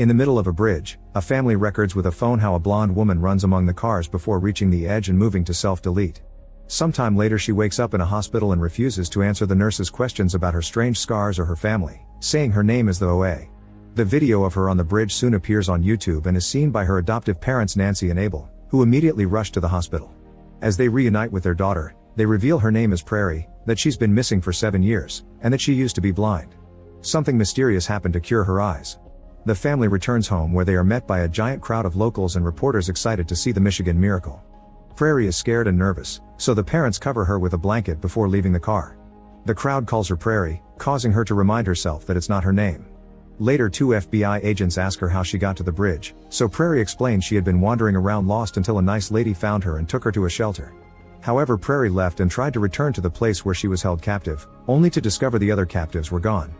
In the middle of a bridge, a family records with a phone how a blonde woman runs among the cars before reaching the edge and moving to self-delete. Sometime later she wakes up in a hospital and refuses to answer the nurse's questions about her strange scars or her family, saying her name is the OA. The video of her on the bridge soon appears on YouTube and is seen by her adoptive parents Nancy and Abel, who immediately rush to the hospital. As they reunite with their daughter, they reveal her name is Prairie, that she's been missing for 7 years, and that she used to be blind. Something mysterious happened to cure her eyes. The family returns home where they are met by a giant crowd of locals and reporters excited to see the Michigan miracle. Prairie is scared and nervous, so the parents cover her with a blanket before leaving the car. The crowd calls her Prairie, causing her to remind herself that it's not her name. Later 2 FBI agents ask her how she got to the bridge, so Prairie explains she had been wandering around lost until a nice lady found her and took her to a shelter. However, Prairie left and tried to return to the place where she was held captive, only to discover the other captives were gone.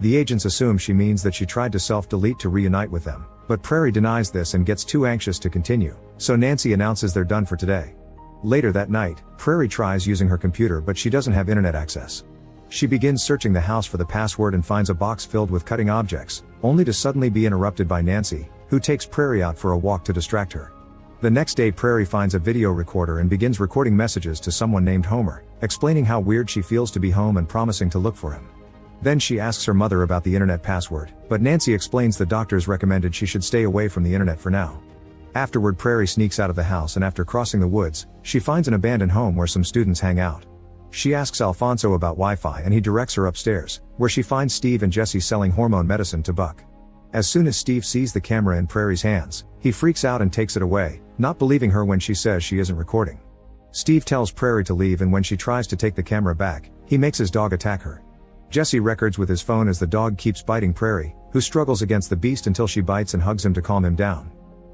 The agents assume she means that she tried to self-delete to reunite with them, but Prairie denies this and gets too anxious to continue, so Nancy announces they're done for today. Later that night, Prairie tries using her computer but she doesn't have internet access. She begins searching the house for the password and finds a box filled with cutting objects, only to suddenly be interrupted by Nancy, who takes Prairie out for a walk to distract her. The next day Prairie finds a video recorder and begins recording messages to someone named Homer, explaining how weird she feels to be home and promising to look for him. Then she asks her mother about the internet password, but Nancy explains the doctors recommended she should stay away from the internet for now. Afterward Prairie sneaks out of the house and after crossing the woods, she finds an abandoned home where some students hang out. She asks Alfonso about Wi-Fi and he directs her upstairs, where she finds Steve and Jesse selling hormone medicine to Buck. As soon as Steve sees the camera in Prairie's hands, he freaks out and takes it away, not believing her when she says she isn't recording. Steve tells Prairie to leave and when she tries to take the camera back, he makes his dog attack her. Jesse records with his phone as the dog keeps biting Prairie, who struggles against the beast until she bites and hugs him to calm him down.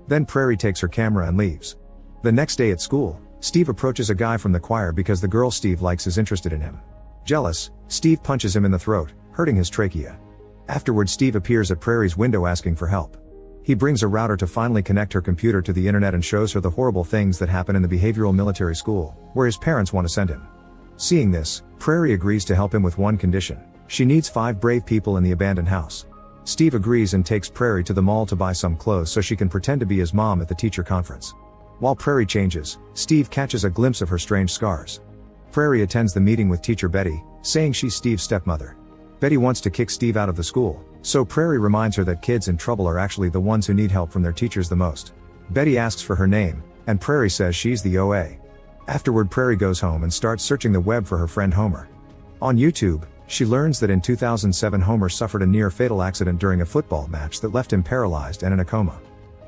Then Prairie takes her camera and leaves. The next day at school, Steve approaches a guy from the choir because the girl Steve likes is interested in him. Jealous, Steve punches him in the throat, hurting his trachea. Afterward Steve appears at Prairie's window asking for help. He brings a router to finally connect her computer to the internet and shows her the horrible things that happen in the behavioral military school, where his parents want to send him. Seeing this, Prairie agrees to help him with one condition. She needs 5 brave people in the abandoned house. Steve agrees and takes Prairie to the mall to buy some clothes so she can pretend to be his mom at the teacher conference. While Prairie changes, Steve catches a glimpse of her strange scars. Prairie attends the meeting with teacher Betty, saying she's Steve's stepmother. Betty wants to kick Steve out of the school, so Prairie reminds her that kids in trouble are actually the ones who need help from their teachers the most. Betty asks for her name, and Prairie says she's the OA. Afterward Prairie goes home and starts searching the web for her friend Homer. On YouTube, she learns that in 2007 Homer suffered a near-fatal accident during a football match that left him paralyzed and in a coma.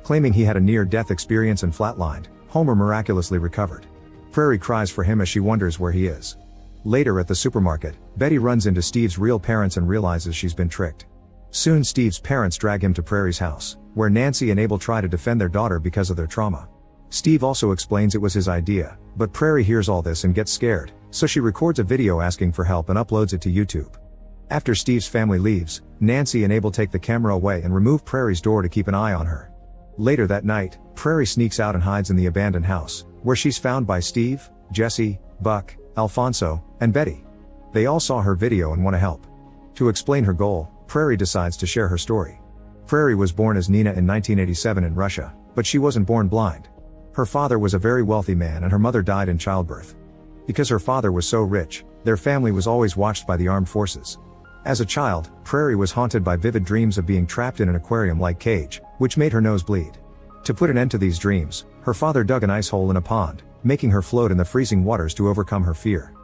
Claiming he had a near-death experience and flatlined, Homer miraculously recovered. Prairie cries for him as she wonders where he is. Later at the supermarket, Betty runs into Steve's real parents and realizes she's been tricked. Soon Steve's parents drag him to Prairie's house, where Nancy and Abel try to defend their daughter because of their trauma. Steve also explains it was his idea, but Prairie hears all this and gets scared, so she records a video asking for help and uploads it to YouTube. After Steve's family leaves, Nancy and Abel take the camera away and remove Prairie's door to keep an eye on her. Later that night, Prairie sneaks out and hides in the abandoned house, where she's found by Steve, Jesse, Buck, Alfonso, and Betty. They all saw her video and want to help. To explain her goal, Prairie decides to share her story. Prairie was born as Nina in 1987 in Russia, but she wasn't born blind. Her father was a very wealthy man and her mother died in childbirth. Because her father was so rich, their family was always watched by the armed forces. As a child, Prairie was haunted by vivid dreams of being trapped in an aquarium-like cage, which made her nose bleed. To put an end to these dreams, her father dug an ice hole in a pond, making her float in the freezing waters to overcome her fear.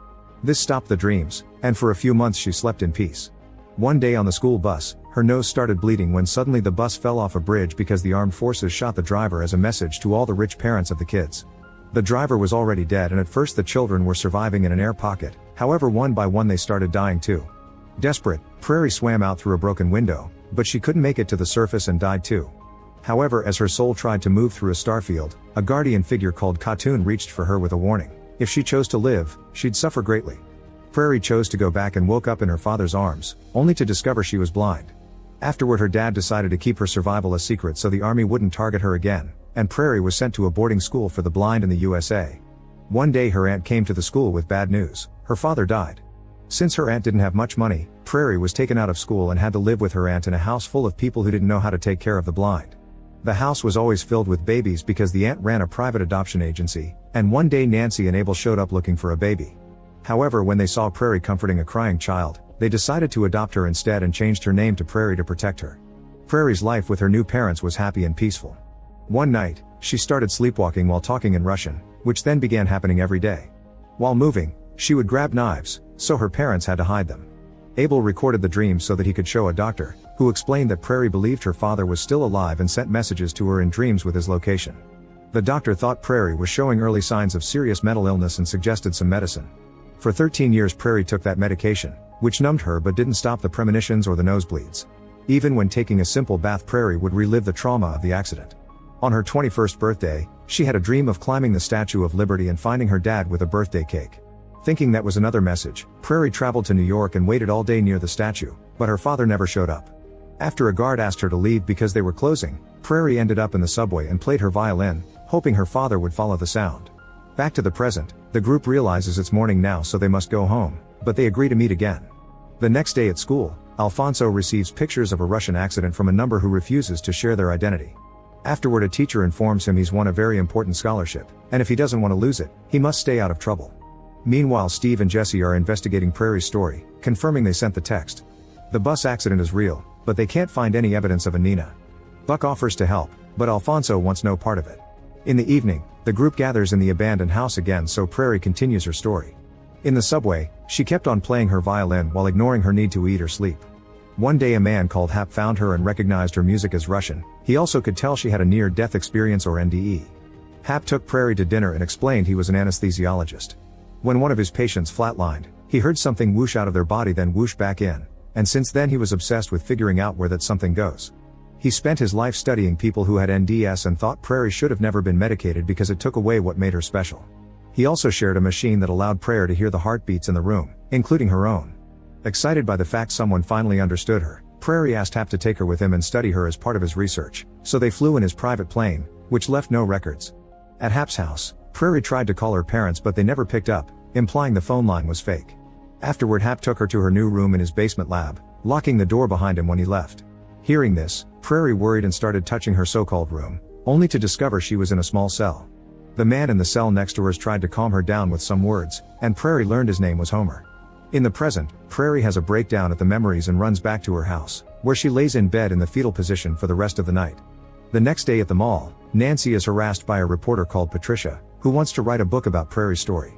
This stopped the dreams, and for a few months she slept in peace. One day on the school bus, her nose started bleeding when suddenly the bus fell off a bridge because the armed forces shot the driver as a message to all the rich parents of the kids. The driver was already dead and at first the children were surviving in an air pocket, however one by one they started dying too. Desperate, Prairie swam out through a broken window, but she couldn't make it to the surface and died too. However, as her soul tried to move through a starfield, a guardian figure called Khatun reached for her with a warning. If she chose to live, she'd suffer greatly. Prairie chose to go back and woke up in her father's arms, only to discover she was blind. Afterward her dad decided to keep her survival a secret so the army wouldn't target her again, and Prairie was sent to a boarding school for the blind in the USA. One day her aunt came to the school with bad news: her father died. Since her aunt didn't have much money, Prairie was taken out of school and had to live with her aunt in a house full of people who didn't know how to take care of the blind. The house was always filled with babies because the aunt ran a private adoption agency, and one day Nancy and Abel showed up looking for a baby. However, when they saw Prairie comforting a crying child, they decided to adopt her instead and changed her name to Prairie to protect her. Prairie's life with her new parents was happy and peaceful. One night, she started sleepwalking while talking in Russian, which then began happening every day. While moving, she would grab knives, so her parents had to hide them. Abel recorded the dream so that he could show a doctor, who explained that Prairie believed her father was still alive and sent messages to her in dreams with his location. The doctor thought Prairie was showing early signs of serious mental illness and suggested some medicine. For 13 years Prairie took that medication, which numbed her but didn't stop the premonitions or the nosebleeds. Even when taking a simple bath, Prairie would relive the trauma of the accident. On her 21st birthday, she had a dream of climbing the Statue of Liberty and finding her dad with a birthday cake. Thinking that was another message, Prairie traveled to New York and waited all day near the statue, but her father never showed up. After a guard asked her to leave because they were closing, Prairie ended up in the subway and played her violin, hoping her father would follow the sound. Back to the present, the group realizes it's morning now so they must go home, but they agree to meet again. The next day at school, Alfonso receives pictures of a Russian accident from a number who refuses to share their identity. Afterward, a teacher informs him he's won a very important scholarship, and if he doesn't want to lose it, he must stay out of trouble. Meanwhile, Steve and Jesse are investigating Prairie's story, confirming they sent the text. The bus accident is real, but they can't find any evidence of a Nina. Buck offers to help, but Alfonso wants no part of it. In the evening, the group gathers in the abandoned house again so Prairie continues her story. In the subway, she kept on playing her violin while ignoring her need to eat or sleep. One day a man called Hap found her and recognized her music as Russian. He also could tell she had a near-death experience or NDE. Hap took Prairie to dinner and explained he was an anesthesiologist. When one of his patients flatlined, he heard something whoosh out of their body then whoosh back in, and since then he was obsessed with figuring out where that something goes. He spent his life studying people who had NDS and thought Prairie should have never been medicated because it took away what made her special. He also shared a machine that allowed Prairie to hear the heartbeats in the room, including her own. Excited by the fact someone finally understood her, Prairie asked Hap to take her with him and study her as part of his research, so they flew in his private plane, which left no records. At Hap's house, Prairie tried to call her parents but they never picked up, implying the phone line was fake. Afterward, Hap took her to her new room in his basement lab, locking the door behind him when he left. Hearing this, Prairie worried and started touching her so-called room, only to discover she was in a small cell. The man in the cell next to hers tried to calm her down with some words, and Prairie learned his name was Homer. In the present, Prairie has a breakdown at the memories and runs back to her house, where she lays in bed in the fetal position for the rest of the night. The next day at the mall, Nancy is harassed by a reporter called Patricia, who wants to write a book about Prairie's story.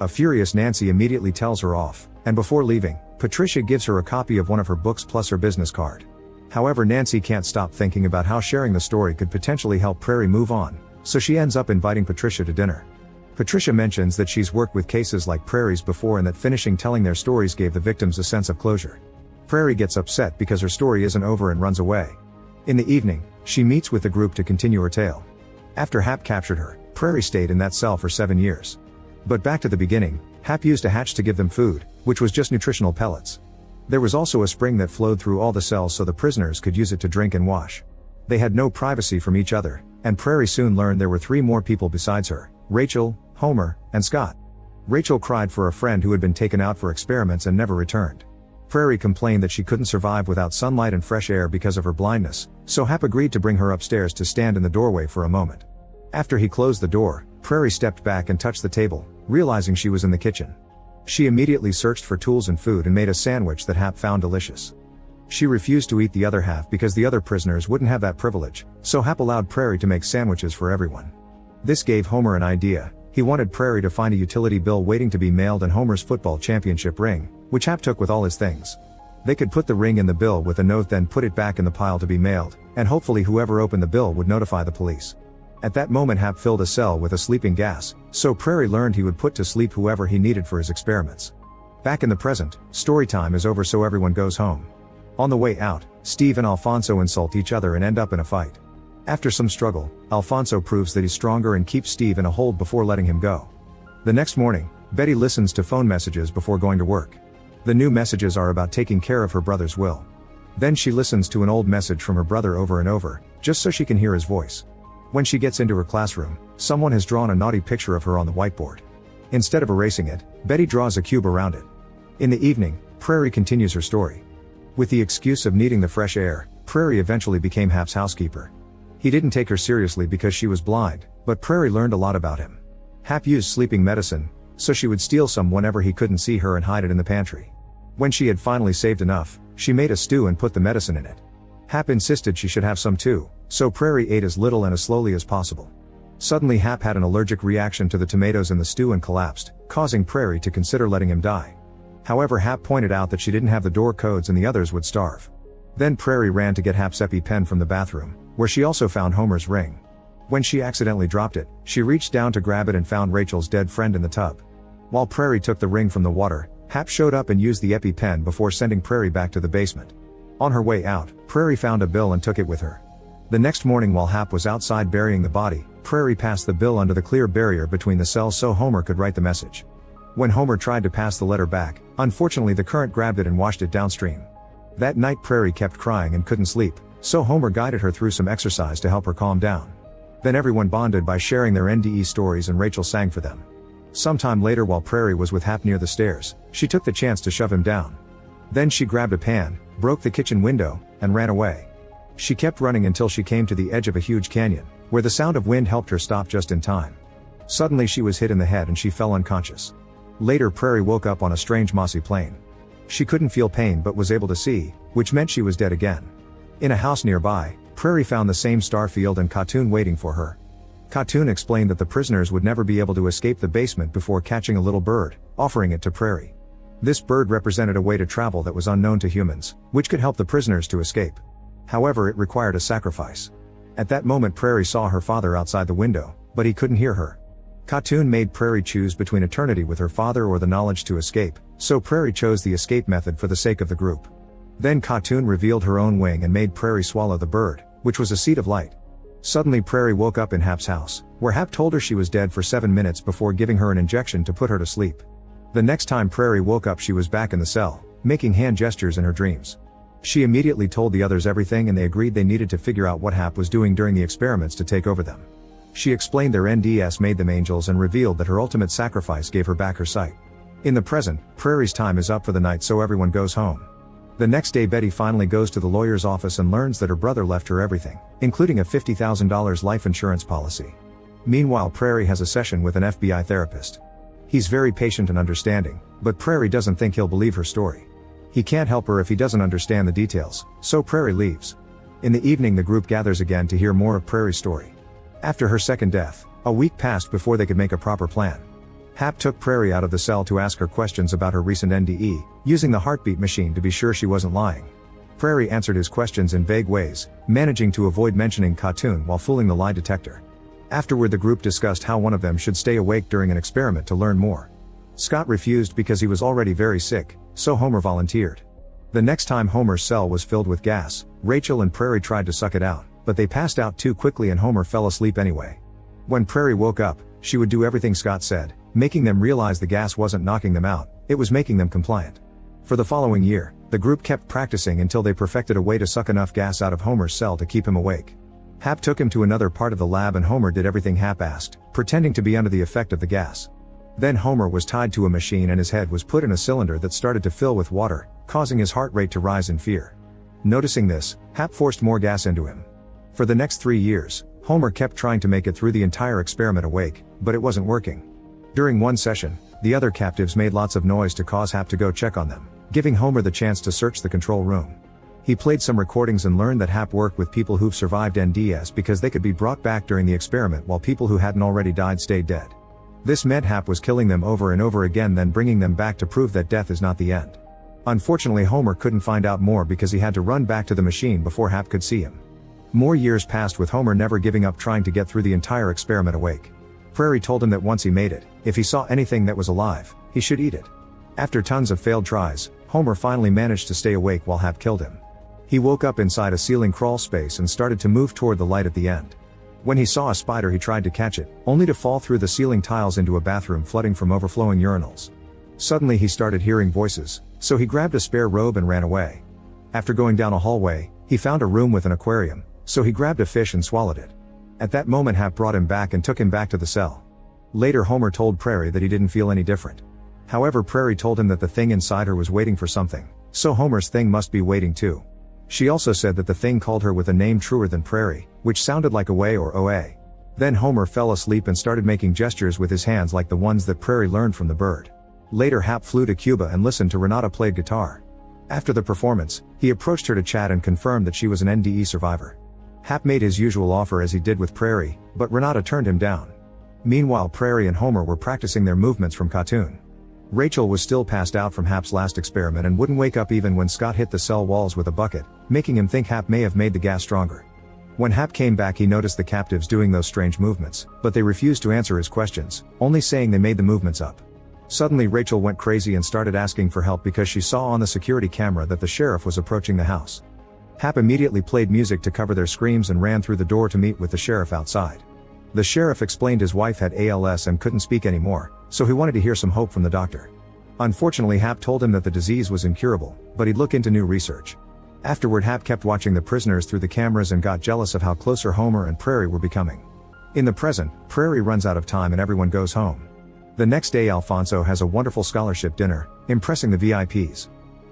A furious Nancy immediately tells her off, and before leaving, Patricia gives her a copy of one of her books plus her business card. However, Nancy can't stop thinking about how sharing the story could potentially help Prairie move on, so she ends up inviting Patricia to dinner. Patricia mentions that she's worked with cases like Prairie's before and that finishing telling their stories gave the victims a sense of closure. Prairie gets upset because her story isn't over and runs away. In the evening, she meets with the group to continue her tale. After Hap captured her, Prairie stayed in that cell for 7 years. But back to the beginning, Hap used a hatch to give them food, which was just nutritional pellets. There was also a spring that flowed through all the cells so the prisoners could use it to drink and wash. They had no privacy from each other, and Prairie soon learned there were 3 more people besides her: Rachel, Homer, and Scott. Rachel cried for a friend who had been taken out for experiments and never returned. Prairie complained that she couldn't survive without sunlight and fresh air because of her blindness, so Hap agreed to bring her upstairs to stand in the doorway for a moment. After he closed the door, Prairie stepped back and touched the table, realizing she was in the kitchen. She immediately searched for tools and food and made a sandwich that Hap found delicious. She refused to eat the other half because the other prisoners wouldn't have that privilege, so Hap allowed Prairie to make sandwiches for everyone. This gave Homer an idea. He wanted Prairie to find a utility bill waiting to be mailed and Homer's football championship ring, which Hap took with all his things. They could put the ring in the bill with a note then put it back in the pile to be mailed, and hopefully whoever opened the bill would notify the police. At that moment Hap filled a cell with a sleeping gas, so Prairie learned he would put to sleep whoever he needed for his experiments. Back in the present, story time is over so everyone goes home. On the way out, Steve and Alfonso insult each other and end up in a fight. After some struggle, Alfonso proves that he's stronger and keeps Steve in a hold before letting him go. The next morning, Betty listens to phone messages before going to work. The new messages are about taking care of her brother's will. Then she listens to an old message from her brother over and over, just so she can hear his voice. When she gets into her classroom, someone has drawn a naughty picture of her on the whiteboard. Instead of erasing it, Betty draws a cube around it. In the evening, Prairie continues her story. With the excuse of needing the fresh air, Prairie eventually became Hap's housekeeper. He didn't take her seriously because she was blind, but Prairie learned a lot about him. Hap used sleeping medicine, so she would steal some whenever he couldn't see her and hide it in the pantry. When she had finally saved enough, she made a stew and put the medicine in it. Hap insisted she should have some too, so Prairie ate as little and as slowly as possible. Suddenly Hap had an allergic reaction to the tomatoes in the stew and collapsed, causing Prairie to consider letting him die. However, Hap pointed out that she didn't have the door codes and the others would starve. Then Prairie ran to get Hap's EpiPen from the bathroom, where she also found Homer's ring. When she accidentally dropped it, she reached down to grab it and found Rachel's dead friend in the tub. While Prairie took the ring from the water, Hap showed up and used the EpiPen before sending Prairie back to the basement. On her way out, Prairie found a bill and took it with her. The next morning while Hap was outside burying the body, Prairie passed the bill under the clear barrier between the cells so Homer could write the message. When Homer tried to pass the letter back, unfortunately the current grabbed it and washed it downstream. That night Prairie kept crying and couldn't sleep, so Homer guided her through some exercise to help her calm down. Then everyone bonded by sharing their NDE stories and Rachel sang for them. Sometime later while Prairie was with Hap near the stairs, she took the chance to shove him down. Then she grabbed a pan, broke the kitchen window, and ran away. She kept running until she came to the edge of a huge canyon, where the sound of wind helped her stop just in time. Suddenly she was hit in the head and she fell unconscious. Later Prairie woke up on a strange mossy plain. She couldn't feel pain but was able to see, which meant she was dead again. In a house nearby, Prairie found the same Starfield and Katoon waiting for her. Katoon explained that the prisoners would never be able to escape the basement before catching a little bird, offering it to Prairie. This bird represented a way to travel that was unknown to humans, which could help the prisoners to escape. However, it required a sacrifice. At that moment Prairie saw her father outside the window, but he couldn't hear her. Katoon made Prairie choose between eternity with her father or the knowledge to escape, so Prairie chose the escape method for the sake of the group. Then Katoon revealed her own wing and made Prairie swallow the bird, which was a seed of light. Suddenly Prairie woke up in Hap's house, where Hap told her she was dead for 7 minutes before giving her an injection to put her to sleep. The next time Prairie woke up she was back in the cell, making hand gestures in her dreams. She immediately told the others everything and they agreed they needed to figure out what Hap was doing during the experiments to take over them. She explained their NDS made them angels and revealed that her ultimate sacrifice gave her back her sight. In the present, Prairie's time is up for the night so everyone goes home. The next day Betty finally goes to the lawyer's office and learns that her brother left her everything, including a $50,000 life insurance policy. Meanwhile Prairie has a session with an FBI therapist. He's very patient and understanding, but Prairie doesn't think he'll believe her story. He can't help her if he doesn't understand the details, so Prairie leaves. In the evening the group gathers again to hear more of Prairie's story. After her second death, a week passed before they could make a proper plan. Hap took Prairie out of the cell to ask her questions about her recent NDE, using the heartbeat machine to be sure she wasn't lying. Prairie answered his questions in vague ways, managing to avoid mentioning Katoon while fooling the lie detector. Afterward the group discussed how one of them should stay awake during an experiment to learn more. Scott refused because he was already very sick, so Homer volunteered. The next time Homer's cell was filled with gas, Rachel and Prairie tried to suck it out, but they passed out too quickly and Homer fell asleep anyway. When Prairie woke up, she would do everything Scott said, making them realize the gas wasn't knocking them out, it was making them compliant. For the following year, the group kept practicing until they perfected a way to suck enough gas out of Homer's cell to keep him awake. Hap took him to another part of the lab and Homer did everything Hap asked, pretending to be under the effect of the gas. Then Homer was tied to a machine and his head was put in a cylinder that started to fill with water, causing his heart rate to rise in fear. Noticing this, Hap forced more gas into him. For the next 3 years, Homer kept trying to make it through the entire experiment awake, but it wasn't working. During one session, the other captives made lots of noise to cause Hap to go check on them, giving Homer the chance to search the control room. He played some recordings and learned that Hap worked with people who've survived NDS because they could be brought back during the experiment while people who hadn't already died stayed dead. This meant Hap was killing them over and over again then bringing them back to prove that death is not the end. Unfortunately Homer couldn't find out more because he had to run back to the machine before Hap could see him. More years passed with Homer never giving up trying to get through the entire experiment awake. Prairie told him that once he made it, if he saw anything that was alive, he should eat it. After tons of failed tries, Homer finally managed to stay awake while Hap killed him. He woke up inside a ceiling crawl space and started to move toward the light at the end. When he saw a spider he tried to catch it, only to fall through the ceiling tiles into a bathroom flooding from overflowing urinals. Suddenly he started hearing voices, so he grabbed a spare robe and ran away. After going down a hallway, he found a room with an aquarium, so he grabbed a fish and swallowed it. At that moment Hap brought him back and took him back to the cell. Later Homer told Prairie that he didn't feel any different. However, Prairie told him that the thing inside her was waiting for something, so Homer's thing must be waiting too. She also said that the thing called her with a name truer than Prairie, which sounded like Away or Oa. Then Homer fell asleep and started making gestures with his hands like the ones that Prairie learned from the bird. Later, Hap flew to Cuba and listened to Renata play guitar. After the performance, he approached her to chat and confirmed that she was an NDE survivor. Hap made his usual offer as he did with Prairie, but Renata turned him down. Meanwhile, Prairie and Homer were practicing their movements from cartoon. Rachel was still passed out from Hap's last experiment and wouldn't wake up even when Scott hit the cell walls with a bucket, making him think Hap may have made the gas stronger. When Hap came back, he noticed the captives doing those strange movements, but they refused to answer his questions, only saying they made the movements up. Suddenly Rachel went crazy and started asking for help because she saw on the security camera that the sheriff was approaching the house. Hap immediately played music to cover their screams and ran through the door to meet with the sheriff outside. The sheriff explained his wife had ALS and couldn't speak anymore, so he wanted to hear some hope from the doctor. Unfortunately, Hap told him that the disease was incurable, but he'd look into new research. Afterward, Hap kept watching the prisoners through the cameras and got jealous of how closer Homer and Prairie were becoming. In the present, Prairie runs out of time and everyone goes home. The next day, Alfonso has a wonderful scholarship dinner, impressing the VIPs.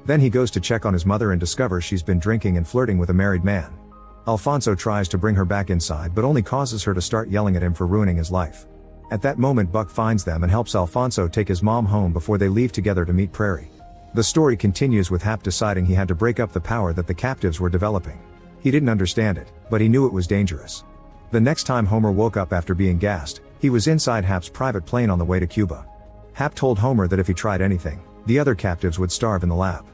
Then he goes to check on his mother and discovers she's been drinking and flirting with a married man. Alfonso tries to bring her back inside but only causes her to start yelling at him for ruining his life. At that moment, Buck finds them and helps Alfonso take his mom home before they leave together to meet Prairie. The story continues with Hap deciding he had to break up the power that the captives were developing. He didn't understand it, but he knew it was dangerous. The next time Homer woke up after being gassed, he was inside Hap's private plane on the way to Cuba. Hap told Homer that if he tried anything, the other captives would starve in the lab.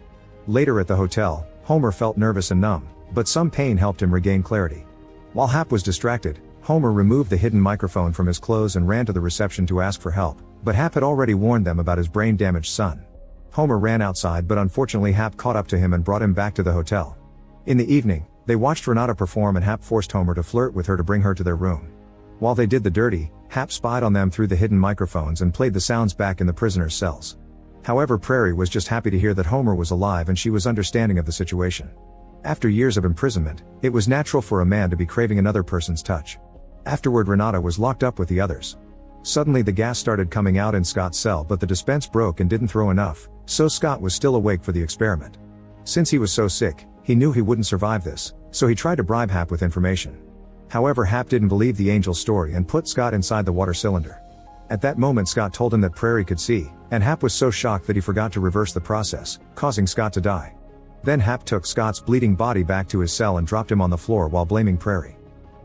Later at the hotel, Homer felt nervous and numb, but some pain helped him regain clarity. While Hap was distracted, Homer removed the hidden microphone from his clothes and ran to the reception to ask for help, but Hap had already warned them about his brain-damaged son. Homer ran outside, but unfortunately Hap caught up to him and brought him back to the hotel. In the evening, they watched Renata perform and Hap forced Homer to flirt with her to bring her to their room. While they did the dirty, Hap spied on them through the hidden microphones and played the sounds back in the prisoners' cells. However, Prairie was just happy to hear that Homer was alive and she was understanding of the situation. After years of imprisonment, it was natural for a man to be craving another person's touch. Afterward, Renata was locked up with the others. Suddenly the gas started coming out in Scott's cell, but the dispense broke and didn't throw enough, so Scott was still awake for the experiment. Since he was so sick, he knew he wouldn't survive this, so he tried to bribe Hap with information. However, Hap didn't believe the angel's story and put Scott inside the water cylinder. At that moment, Scott told him that Prairie could see, and Hap was so shocked that he forgot to reverse the process, causing Scott to die. Then Hap took Scott's bleeding body back to his cell and dropped him on the floor while blaming Prairie.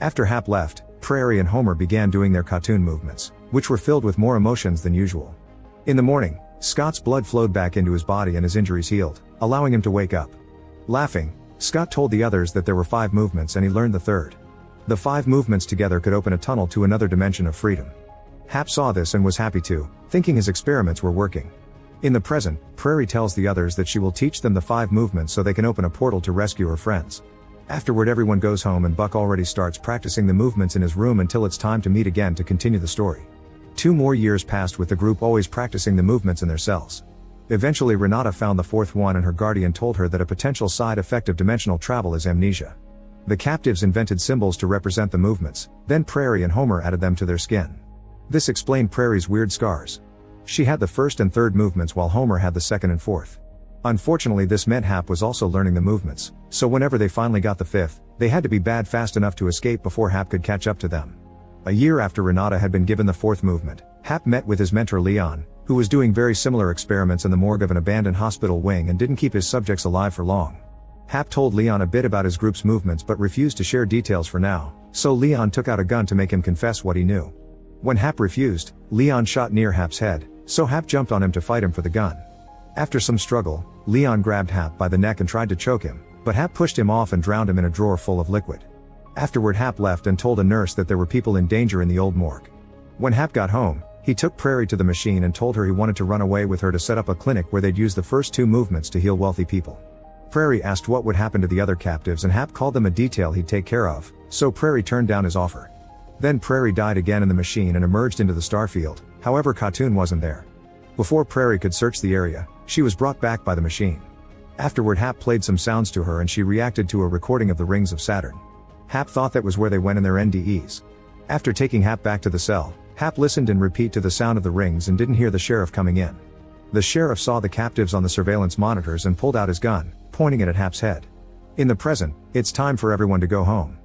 After Hap left, Prairie and Homer began doing their cartoon movements, which were filled with more emotions than usual. In the morning, Scott's blood flowed back into his body and his injuries healed, allowing him to wake up. Laughing, Scott told the others that there were 5 movements and he learned the third. The 5 movements together could open a tunnel to another dimension of freedom. Hap saw this and was happy too, thinking his experiments were working. In the present, Prairie tells the others that she will teach them the 5 movements so they can open a portal to rescue her friends. Afterward, everyone goes home and Buck already starts practicing the movements in his room until it's time to meet again to continue the story. 2 more years passed with the group always practicing the movements in their cells. Eventually, Renata found the 4th one and her guardian told her that a potential side effect of dimensional travel is amnesia. The captives invented symbols to represent the movements, then Prairie and Homer added them to their skin. This explained Prairie's weird scars. She had the 1st and 3rd movements while Homer had the 2nd and 4th. Unfortunately, this meant Hap was also learning the movements, so whenever they finally got the 5th, they had to be bad fast enough to escape before Hap could catch up to them. A year after Renata had been given the 4th movement, Hap met with his mentor Leon, who was doing very similar experiments in the morgue of an abandoned hospital wing and didn't keep his subjects alive for long. Hap told Leon a bit about his group's movements but refused to share details for now, so Leon took out a gun to make him confess what he knew. When Hap refused, Leon shot near Hap's head, so Hap jumped on him to fight him for the gun. After some struggle, Leon grabbed Hap by the neck and tried to choke him, but Hap pushed him off and drowned him in a drawer full of liquid. Afterward, Hap left and told a nurse that there were people in danger in the old morgue. When Hap got home, he took Prairie to the machine and told her he wanted to run away with her to set up a clinic where they'd use the first 2 movements to heal wealthy people. Prairie asked what would happen to the other captives and Hap called them a detail he'd take care of, so Prairie turned down his offer. Then Prairie died again in the machine and emerged into the starfield, however Khatun wasn't there. Before Prairie could search the area, she was brought back by the machine. Afterward, Hap played some sounds to her and she reacted to a recording of the rings of Saturn. Hap thought that was where they went in their NDEs. After taking Hap back to the cell, Hap listened in repeat to the sound of the rings and didn't hear the sheriff coming in. The sheriff saw the captives on the surveillance monitors and pulled out his gun, pointing it at Hap's head. In the present, it's time for everyone to go home.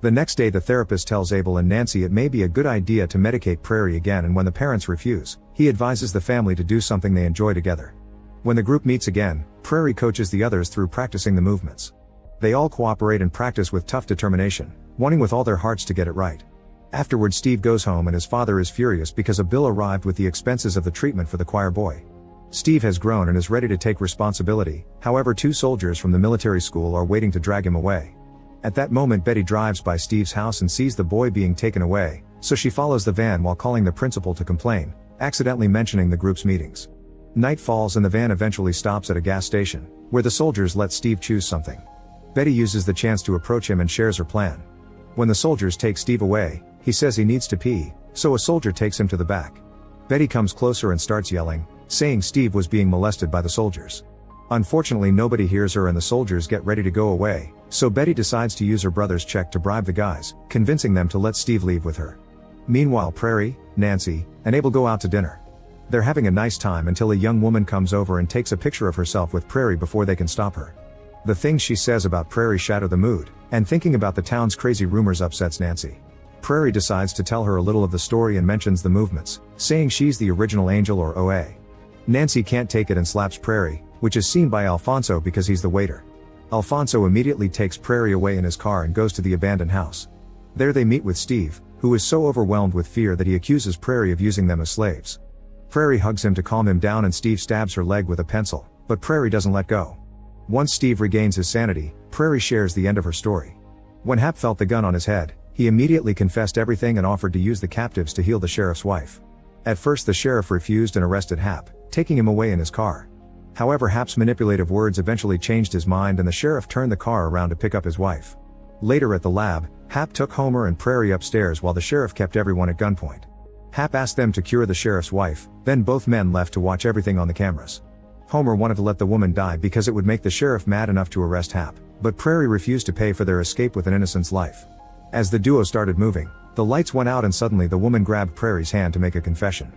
The next day the therapist tells Abel and Nancy it may be a good idea to medicate Prairie again, and when the parents refuse, he advises the family to do something they enjoy together. When the group meets again, Prairie coaches the others through practicing the movements. They all cooperate and practice with tough determination, wanting with all their hearts to get it right. Afterward, Steve goes home and his father is furious because a bill arrived with the expenses of the treatment for the choir boy. Steve has grown and is ready to take responsibility, however 2 soldiers from the military school are waiting to drag him away. At that moment Betty drives by Steve's house and sees the boy being taken away, so she follows the van while calling the principal to complain, accidentally mentioning the group's meetings. Night falls and the van eventually stops at a gas station, where the soldiers let Steve choose something. Betty uses the chance to approach him and shares her plan. When the soldiers take Steve away, he says he needs to pee, so a soldier takes him to the back. Betty comes closer and starts yelling, saying Steve was being molested by the soldiers. Unfortunately nobody hears her and the soldiers get ready to go away, so Betty decides to use her brother's check to bribe the guys, convincing them to let Steve leave with her. Meanwhile Prairie, Nancy, and Abel go out to dinner. They're having a nice time until a young woman comes over and takes a picture of herself with Prairie before they can stop her. The things she says about Prairie shatter the mood, and thinking about the town's crazy rumors upsets Nancy. Prairie decides to tell her a little of the story and mentions the movements, saying she's the original angel or OA. Nancy can't take it and slaps Prairie, which is seen by Alfonso because he's the waiter. Alfonso immediately takes Prairie away in his car and goes to the abandoned house. There they meet with Steve, who is so overwhelmed with fear that he accuses Prairie of using them as slaves. Prairie hugs him to calm him down and Steve stabs her leg with a pencil, but Prairie doesn't let go. Once Steve regains his sanity, Prairie shares the end of her story. When Hap felt the gun on his head, he immediately confessed everything and offered to use the captives to heal the sheriff's wife. At first the sheriff refused and arrested Hap, taking him away in his car. However, Hap's manipulative words eventually changed his mind and the sheriff turned the car around to pick up his wife. Later at the lab, Hap took Homer and Prairie upstairs while the sheriff kept everyone at gunpoint. Hap asked them to cure the sheriff's wife, then both men left to watch everything on the cameras. Homer wanted to let the woman die because it would make the sheriff mad enough to arrest Hap, but Prairie refused to pay for their escape with an innocent's life. As the duo started moving, the lights went out and suddenly the woman grabbed Prairie's hand to make a confession.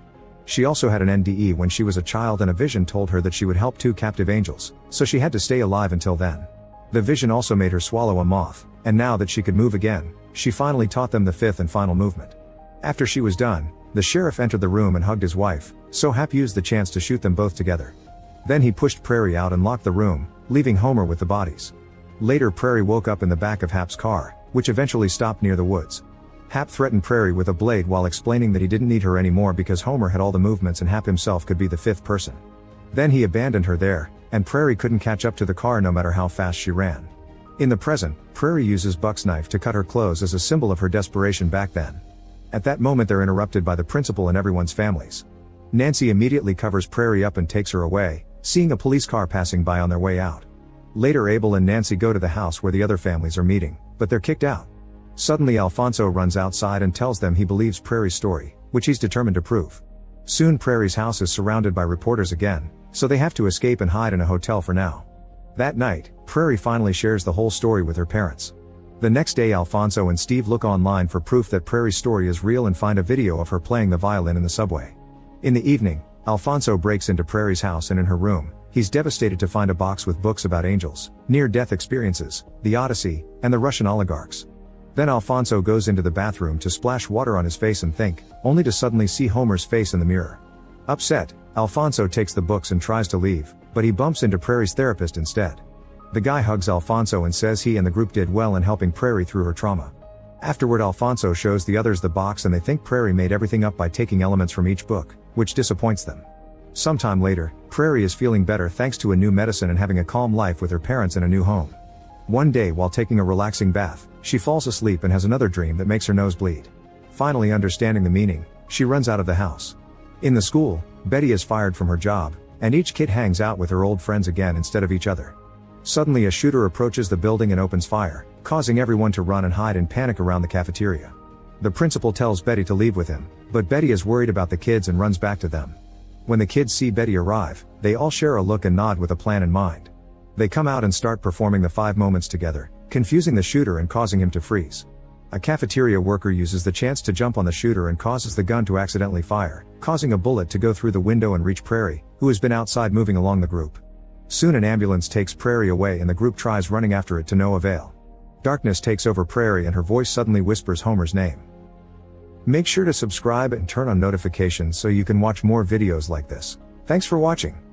She also had an NDE when she was a child and a vision told her that she would help 2 captive angels, so she had to stay alive until then. The vision also made her swallow a moth, and now that she could move again, she finally taught them the 5th and final movement. After she was done, the sheriff entered the room and hugged his wife, so Hap used the chance to shoot them both together. Then he pushed Prairie out and locked the room, leaving Homer with the bodies. Later Prairie woke up in the back of Hap's car, which eventually stopped near the woods. Hap threatened Prairie with a blade while explaining that he didn't need her anymore because Homer had all the movements and Hap himself could be the 5th person. Then he abandoned her there, and Prairie couldn't catch up to the car no matter how fast she ran. In the present, Prairie uses Buck's knife to cut her clothes as a symbol of her desperation back then. At that moment they're interrupted by the principal and everyone's families. Nancy immediately covers Prairie up and takes her away, seeing a police car passing by on their way out. Later Abel and Nancy go to the house where the other families are meeting, but they're kicked out. Suddenly Alfonso runs outside and tells them he believes Prairie's story, which he's determined to prove. Soon Prairie's house is surrounded by reporters again, so they have to escape and hide in a hotel for now. That night, Prairie finally shares the whole story with her parents. The next day Alfonso and Steve look online for proof that Prairie's story is real and find a video of her playing the violin in the subway. In the evening, Alfonso breaks into Prairie's house and in her room, he's devastated to find a box with books about angels, near-death experiences, the Odyssey, and the Russian oligarchs. Then Alfonso goes into the bathroom to splash water on his face and think, only to suddenly see Homer's face in the mirror. Upset, Alfonso takes the books and tries to leave, but he bumps into Prairie's therapist instead. The guy hugs Alfonso and says he and the group did well in helping Prairie through her trauma. Afterward Alfonso shows the others the box and they think Prairie made everything up by taking elements from each book, which disappoints them. Sometime later, Prairie is feeling better thanks to a new medicine and having a calm life with her parents in a new home. One day while taking a relaxing bath, she falls asleep and has another dream that makes her nose bleed. Finally understanding the meaning, she runs out of the house. In the school, Betty is fired from her job, and each kid hangs out with her old friends again instead of each other. Suddenly a shooter approaches the building and opens fire, causing everyone to run and hide in panic around the cafeteria. The principal tells Betty to leave with him, but Betty is worried about the kids and runs back to them. When the kids see Betty arrive, they all share a look and nod with a plan in mind. They come out and start performing the 5 moments together, confusing the shooter and causing him to freeze. A cafeteria worker uses the chance to jump on the shooter and causes the gun to accidentally fire, causing a bullet to go through the window and reach Prairie, who has been outside moving along the group. Soon an ambulance takes Prairie away and the group tries running after it to no avail. Darkness takes over Prairie and her voice suddenly whispers Homer's name. Make sure to subscribe and turn on notifications so you can watch more videos like this. Thanks for watching.